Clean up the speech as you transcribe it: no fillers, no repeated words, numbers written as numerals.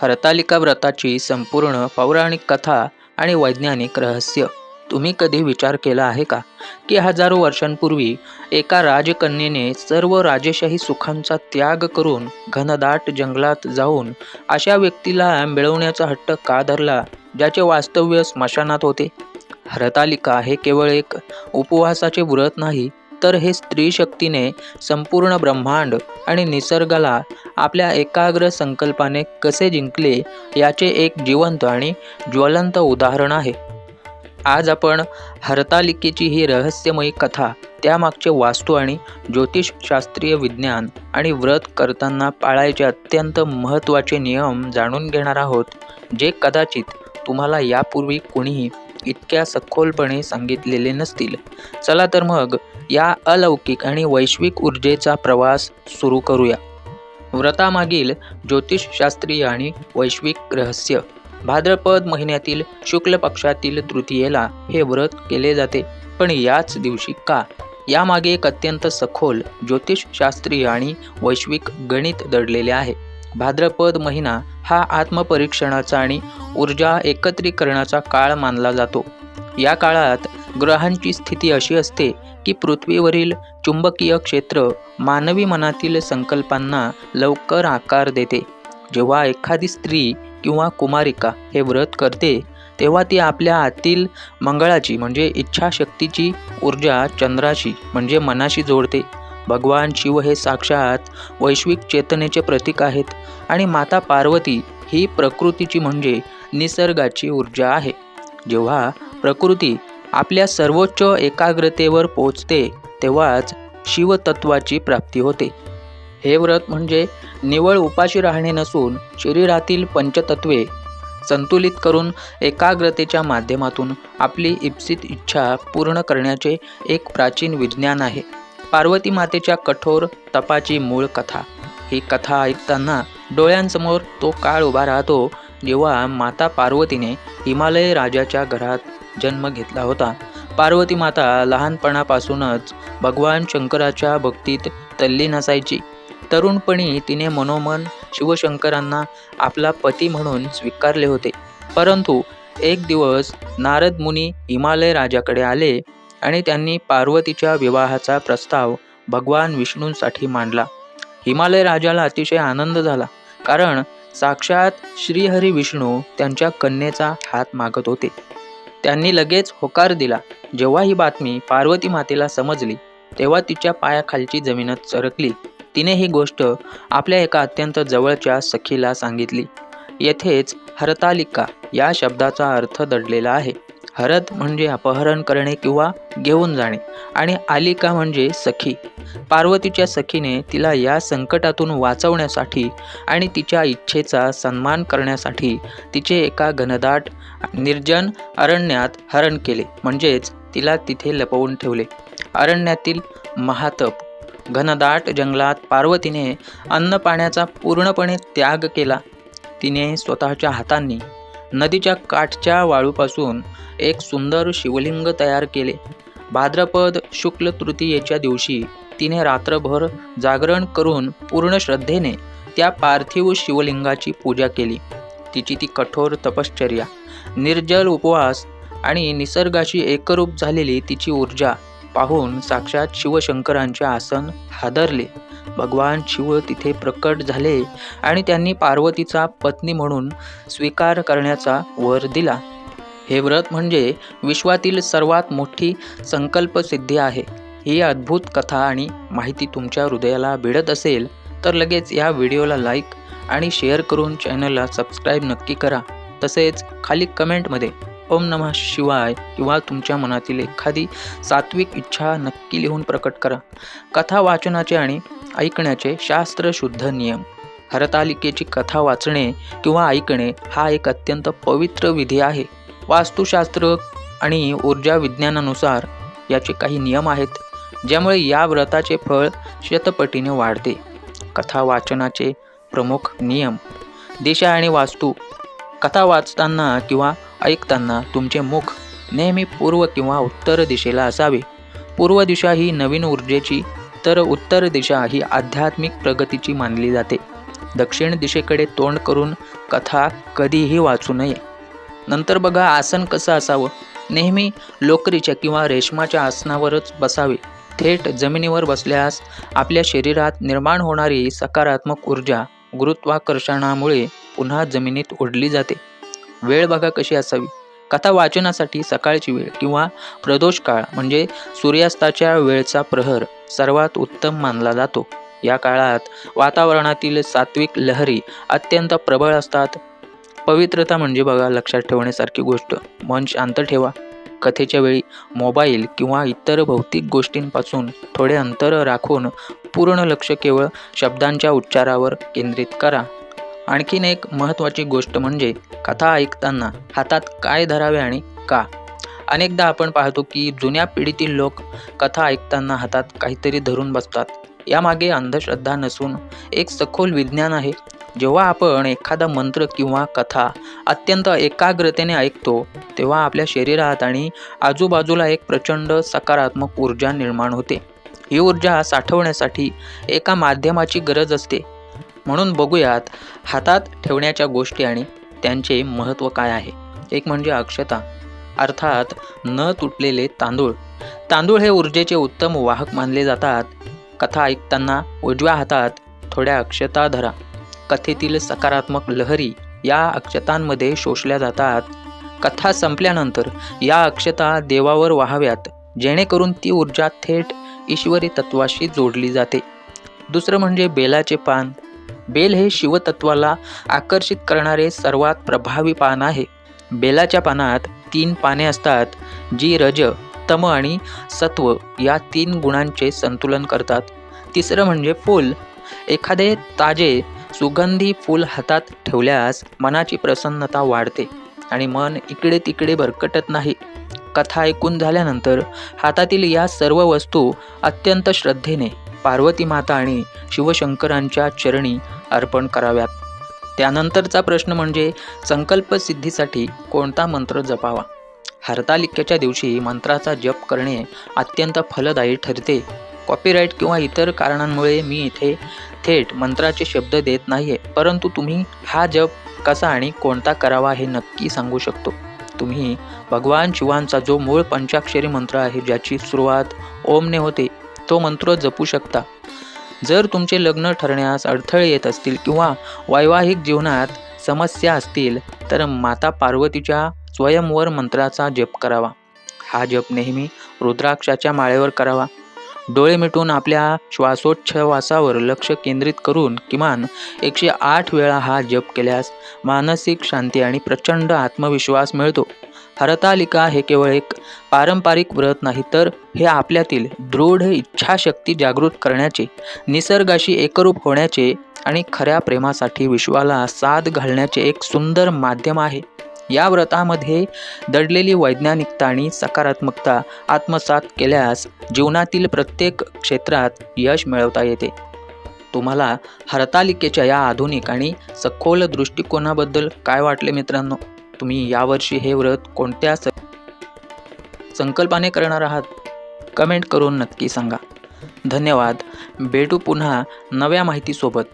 हरतालिका व्रताची संपूर्ण पौराणिक कथा आणि वैज्ञानिक रहस्य तुम्ही कधी विचार केला आहे का, की हजारो वर्षांपूर्वी एका राजकन्येने सर्व राजेशाही सुखांचा त्याग करून घनदाट जंगलात जाऊन अशा व्यक्तीला मिळवण्याचा हट्ट का धरला ज्याचे वास्तव्य स्मशानात होते? हरतालिका हे केवळ एक उपवासाचे व्रत नाही, तर हे स्त्री शक्तीने संपूर्ण ब्रह्मांड आणि निसर्गाला आपल्या एकाग्र संकल्पाने कसे जिंकले याचे एक जिवंत आणि ज्वलंत उदाहरण आहे. आज आपण हरतालिकेची ही रहस्यमयी कथा, त्यामागचे वास्तू आणि ज्योतिषशास्त्रीय विज्ञान आणि व्रत करताना पाळायचे अत्यंत महत्त्वाचे नियम जाणून घेणार आहोत, जे कदाचित तुम्हाला यापूर्वी कोणीही इतक्या सखोलपणे सांगितलेले नसतील. चला तर मग या अलौकिक आणि वैश्विक ऊर्जेचा प्रवास सुरू करूया. व्रतामागील ज्योतिषशास्त्रीय आणि वैश्विक रहस्य. भाद्रपद महिन्यातील शुक्ल पक्षातील तृतीयेला हे व्रत केले जाते. पण याच दिवशी का? यामागे एक अत्यंत सखोल ज्योतिषशास्त्रीय आणि वैश्विक गणित दडलेले आहे. भाद्रपद महिना हा आत्मपरीक्षणाचा आणि ऊर्जा एकत्रीकरणाचा काळ मानला जातो. या काळात ग्रहांची स्थिती अशी असते की पृथ्वीवरील चुंबकीय क्षेत्र मानवी मनातील संकल्पांना लवकर आकार देते. जेव्हा एखादी स्त्री किंवा कुमारिका हे व्रत करते, तेव्हा ती आपल्या आतील मंगळाची म्हणजे इच्छाशक्तीची ऊर्जा चंद्राशी म्हणजे मनाशी जोडते. भगवान शिव हे साक्षात वैश्विक चेतनेचे प्रतीक आहेत आणि माता पार्वती ही प्रकृतीची म्हणजे निसर्गाची ऊर्जा आहे. जेव्हा प्रकृती आपल्या सर्वोच्च एकाग्रतेवर पोहोचते, तेव्हाच शिवतत्वाची प्राप्ती होते. हे व्रत म्हणजे निव्वळ उपाशी राहणे नसून शरीरातील पंचतत्वे संतुलित करून एकाग्रतेच्या माध्यमातून आपली इप्सित इच्छा पूर्ण करण्याचे एक प्राचीन विज्ञान आहे. पार्वती मातेच्या कठोर तपाची मूळ कथा. ही कथा ऐकताना डोळ्यांसमोर तो काळ उभा राहतो जेव्हा माता पार्वतीने हिमालय राजाच्या घरात जन्म घेतला होता. पार्वती माता लहानपणापासूनच भगवान शंकराच्या भक्तीत तल्लीन असायची. तरुणपणी तिने मनोमन शिवशंकरांना आपला पती म्हणून स्वीकारले होते. परंतु एक दिवस नारद मुनी हिमालय राजाकडे आले आणि त्यांनी पार्वतीच्या विवाहाचा प्रस्ताव भगवान विष्णूंसाठी मांडला. हिमालय राजाला अतिशय आनंद झाला, कारण साक्षात श्रीहरी विष्णू त्यांच्या कन्येचा हात मागत होते. त्यांनी लगेच होकार दिला. जेव्हा ही बातमी पार्वती मातेला समजली, तेव्हा तिच्या पायाखालची जमीनच सरकली. तिने ही गोष्ट आपल्या एका अत्यंत जवळच्या सखीला सांगितली. येथेच हरतालिका या शब्दाचा अर्थ दडलेला आहे. हरत म्हणजे अपहरण करणे किंवा घेऊन जाणे आणि आलिका म्हणजे सखी. पार्वतीच्या सखीने तिला या संकटातून वाचवण्यासाठी आणि तिच्या इच्छेचा सन्मान करण्यासाठी तिचे एका घनदाट निर्जन अरण्यात हरण केले, म्हणजेच तिला तिथे लपवून ठेवले. अरण्यातील महातप घनदाट जंगलात पार्वतीने अन्न पाण्याचा पूर्णपणे त्याग केला. तिने स्वतःच्या हातांनी नदीच्या काठच्या वाळूपासून एक सुंदर शिवलिंग तयार केले. भाद्रपद शुक्ल तृतीयेच्या दिवशी तिने रात्रभर जागरण करून पूर्ण श्रद्धेने त्या पार्थिव शिवलिंगाची पूजा केली. तिची ती कठोर तपश्चर्या, निर्जल उपवास आणि निसर्गाशी एकरूप झालेली तिची ऊर्जा पाहून साक्षात शिवशंकरांचे आसन हादरले. भगवान शिव तिथे प्रकट झाले आणि त्यांनी पार्वतीचा पत्नी म्हणून स्वीकार करण्याचा वर दिला. हे व्रत म्हणजे विश्वातील सर्वात मोठी संकल्पसिद्धी आहे. ही अद्भुत कथा आणि माहिती तुमच्या हृदयाला भिडत असेल तर लगेच या व्हिडिओला लाईक आणि शेअर करून चॅनलला सबस्क्राईब नक्की करा. तसेच खाली कमेंटमध्ये ओम नमः शिवाय किंवा तुमच्या मनातील एखादी सात्विक इच्छा नक्की लिहून प्रकट करा. कथा वाचनाचे आणि ऐकण्याचे शास्त्रशुद्ध नियम. हरतालिकेची कथा वाचणे किंवा ऐकणे हा एक अत्यंत पवित्र विधी आहे. वास्तुशास्त्र आणि ऊर्जा विज्ञानानुसार याचे काही नियम आहेत, ज्यामुळे या व्रताचे फळ शतपटीने वाढते. कथा वाचनाचे प्रमुख नियम. दिशा आणि वास्तू. कथा वाचताना किंवा ऐकताना तुमचे मुख नेहमी पूर्व किंवा उत्तर दिशेला असावे. पूर्व दिशा ही नवीन ऊर्जेची, तर उत्तर दिशा ही आध्यात्मिक प्रगतीची मानली जाते. दक्षिण दिशेकडे तोंड करून कथा कधीही वाचू नये. नंतर बघा आसन कसं असावं. नेहमी लोकरीच्या किंवा रेशमाच्या आसनावरच बसावे. थेट जमिनीवर बसल्यास आपल्या शरीरात निर्माण होणारी सकारात्मक ऊर्जा गुरुत्वाकर्षणामुळे पुन्हा जमिनीत ओढली जाते. वेळ बघा कशी असावी. कथा वाचनासाठी सकाळची वेळ किंवा प्रदोष काळ म्हणजे सूर्यास्ताच्या वेळचा प्रहर सर्वात उत्तम मानला जातो. या काळात वातावरणातील सात्विक लहरी अत्यंत प्रबळ असतात. पवित्रता म्हणजे बघा लक्षात ठेवण्यासारखी गोष्ट. मन शांत ठेवा. कथेच्या वेळी मोबाईल किंवा इतर भौतिक गोष्टींपासून थोडे अंतर राखून पूर्ण लक्ष केवळ शब्दांच्या उच्चारावर केंद्रित करा. आणखीन एक महत्त्वाची गोष्ट म्हणजे कथा ऐकताना हातात काय धरावे आणि का. अनेकदा आपण पाहतो की जुन्या पिढीतील लोक कथा ऐकताना हातात काहीतरी धरून बसतात. यामागे अंधश्रद्धा नसून एक सखोल विज्ञान आहे. जेव्हा आपण एखादा मंत्र किंवा कथा अत्यंत एकाग्रतेने ऐकतो तेव्हा आपल्या शरीरात आणि आजूबाजूला एक प्रचंड सकारात्मक ऊर्जा निर्माण होते. ही ऊर्जा साठवण्यासाठी एका माध्यमाची गरज असते. म्हणून बघूयात हातात ठेवण्याच्या गोष्टी आणि त्यांचे महत्त्व काय आहे. एक म्हणजे अक्षता, अर्थात न तुटलेले तांदूळ. तांदूळ हे ऊर्जेचे उत्तम वाहक मानले जातात. कथा ऐकताना उजव्या हातात थोड्या अक्षता धरा. कथेतील सकारात्मक लहरी या अक्षतांमध्ये शोषल्या जातात. कथा संपल्यानंतर या अक्षता देवावर वाहाव्यात, जेणेकरून ती ऊर्जा थेट ईश्वरी तत्वाशी जोडली जाते. दुसरं म्हणजे बेलाचे पान. बेल हे शिवतत्वाला आकर्षित करणारे सर्वात प्रभावी पान आहे. बेलाच्या पानात 3 पाने असतात, जी रज, तम आणि सत्व या 3 गुणांचे संतुलन करतात. तिसरं म्हणजे फूल. एखादे ताजे सुगंधी फूल हातात ठेवल्यास मनाची प्रसन्नता वाढते आणि मन इकडे तिकडे भरकटत नाही. कथा ऐकून झाल्यानंतर हातातील या सर्व वस्तू अत्यंत श्रद्धेने पार्वती माता आणि शिवशंकरांच्या चरणी अर्पण कराव्यात. त्यानंतरचा प्रश्न म्हणजे संकल्पसिद्धीसाठी कोणता मंत्र जपावा. हरतालिकेच्या दिवशी मंत्राचा जप करणे अत्यंत फलदायी ठरते. कॉपीराईट किंवा इतर कारणांमुळे मी इथे थेट मंत्राचे शब्द देत नाहीये, परंतु तुम्ही हा जप कसा आणि कोणता करावा हे नक्की सांगू शकतो. तुम्ही भगवान शिवांचा जो मूळ पंचाक्षरी मंत्र आहे, ज्याची सुरुवात ओमने होते, तो मंत्र जपू शकता. जर तुमचे लग्न ठरण्यास अडथळे येत असतील किंवा वैवाहिक जीवनात समस्या असतील तर माता पार्वतीच्या स्वयंवर मंत्राचा जप करावा. हा जप नेहमी रुद्राक्षाच्या माळेवर करावा. डोळे मिटून आपल्या श्वासोच्छवासावर लक्ष केंद्रित करून किमान 108 वेळा हा जप केल्यास मानसिक शांती आणि प्रचंड आत्मविश्वास मिळतो. हरतालिका हे केवळ एक पारंपरिक व्रत नाही, तर हे आपल्यातील दृढ इच्छाशक्ती जागृत करण्याचे, निसर्गाशी एकरूप होण्याचे आणि खऱ्या प्रेमासाठी विश्वाला साद घालण्याचे एक सुंदर माध्यम आहे. या व्रतामध्ये दडलेली वैज्ञानिकता आणि सकारात्मकता आत्मसात केल्यास जीवनातील प्रत्येक क्षेत्रात यश मिळवता येते. तुम्हाला हरतालिकेच्या या आधुनिक आणि सखोल दृष्टिकोनाबद्दल काय वाटले मित्रांनो? तुम्ही यावर्षी हे व्रत कोणत्या संकल्पाने करणार आहात? कमेंट करून नक्की सांगा. धन्यवाद. भेटू पुन्हा नव्या माहितीसोबत.